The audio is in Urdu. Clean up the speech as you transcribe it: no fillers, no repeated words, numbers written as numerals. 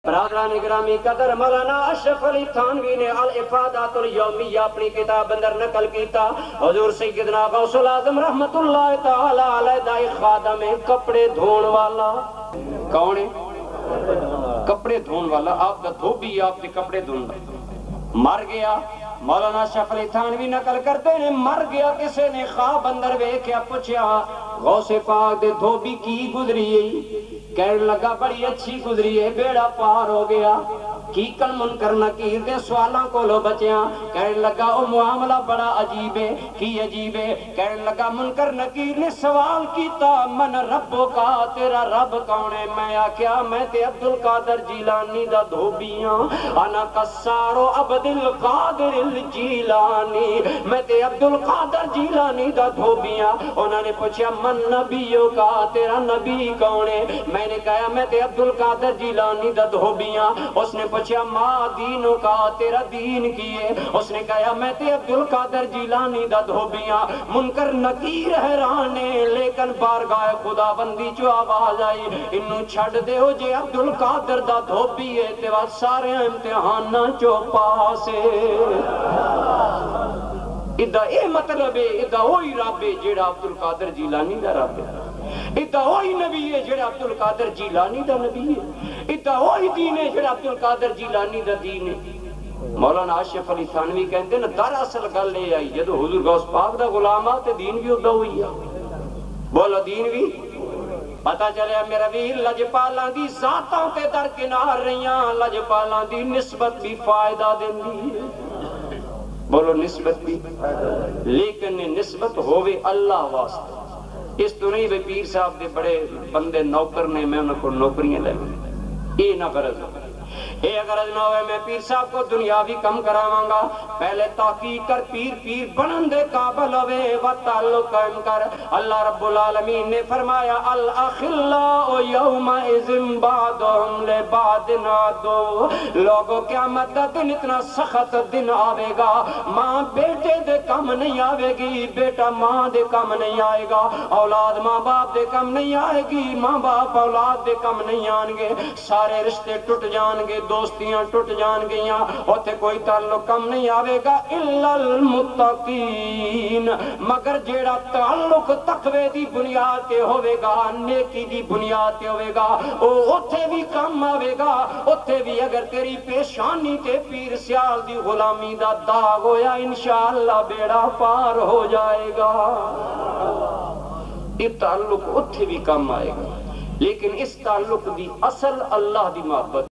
برادران گرامی قدر مولانا اشرف علی تھانوی نے الافادات الیومیہ اپنی کتاب اندر نقل کیتا حضور سیدنا غوث العظم رحمت اللہ تعالی علیہ دا خادم کپڑے دھون والا کون ہے؟ کپڑے دھون والا، آپ دا دھوبی آپ کے کپڑے دھون مر گیا۔ مولانا اشرف علی تھانوی نقل کرتے ہیں مر گیا، کسی نے خواب اندر ویکھیا پوچھیا غوث پاک دے دھوبی کی گزری ہے؟ کہنے لگا بڑی اچھی گزری ہے، بیڑا پار ہو گیا۔ کی کن منکر نکیر دے سوالاں کو لو بچیاں، کہنے لگا او معاملہ بڑا عجیب ہے۔ کی عجیب ہے؟ کہنے لگا منکر نکیر نے سوال کیتا من ربو کا، تیرا رب کون ہے؟ میں آکھیا میں تے عبدالقادر جیلانی دا دھوبیاں، انا قصارو عبدالقادر الجیلانی، میں تے عبدالقادر جیلانی دا دھوبیاں۔ انہوں نے پوچھا من نبیوں کا، تیرا نبی کون ہے؟ میں نے کہا میں تے عبدالقادر جیلانی دا دھوبیاں۔ اس نے پوچھا ما دینوں کا، تیرا دین کی ہے؟ اس نے کہا میں تے عبدالقادر جیلانی دا دھوبیاں۔ منکر نکیر حیرانے لیکن بارگاہ خدا بندی چو آواز آئی انہوں چھڑ دے ہو جے عبدالقادر دا دھوبی ہے تے وہاں سارے امتحان چو پاسے۔ ادھا اے مطلب ہے ادھا ہوئی رب ہے جیڑا عبدالقادر جیلانی دا رب ہے، ادھا وہی نبی ہے جڑا عبدالقادر جیلانی دا نبی ہے، ادھا وہی دین ہے جڑا عبدالقادر جیلانی دا دین ہے۔ مولانا اشرف علی تھانوی کہتے ہیں دراصل گل یہ آئی جدو حضور غوث پاک دا غلام آتے دین بھی ادھا ہوئی ہے۔ بولو دین بھی پتا چلیا میرا ویر لجپالاں دی ذاتاں تے درکنار رہیاں، لجپالاں دی نسبت بھی فائدہ دین دی ہے۔ بولو نسبت بھی، لیکن نسبت ہوئے اللہ واسطے، اس تو نہیں بے پیر صاحب دے بڑے بندے نوکر نے میں انہوں کو نوکریاں لے اے نہ غرض اے غرض نہ ہوئے میں پیر صاحب کو دنیاوی کم کراواں گا، پہلے تحقیق کر پیر بنن دے قابل ہوئے و تعلق قائم کر۔ اللہ رب العالمین نے فرمایا الاخلاء یومئذ بعضهم لبعض عدو، لوگوں قیامت دا دن اتنا سخت دن آوے گا، ماں بیٹے دے کم نہیں آوے گی، بیٹا ماں دے کم نہیں آئے گا، اولاد ماں باپ دے کم نہیں آئے گی، ماں باپ اولاد دے کم نہیں آن گے، سارے رشتے ٹوٹ جان گے، دوستیاں ٹوٹ جان گیاں، اوتھے کوئی تعلق کم نہیں آوے گا الا المتقین، مگر جیڑا تعلق تقوی دی بنیاد تے ہوئے گا، نیکی دی بنیاد تے ہوئے گا، اوتھے بھی کم آوے گا، اوتھے بھی اگر تیری پیشانی تے پیر سیال دی غلامی دا داغ ہویا انشاءاللہ بیڑا پار ہو جائے گا۔ یہ تعلق اتھے بھی کم آئے گا، لیکن اس تعلق دی اصل اللہ دی محبت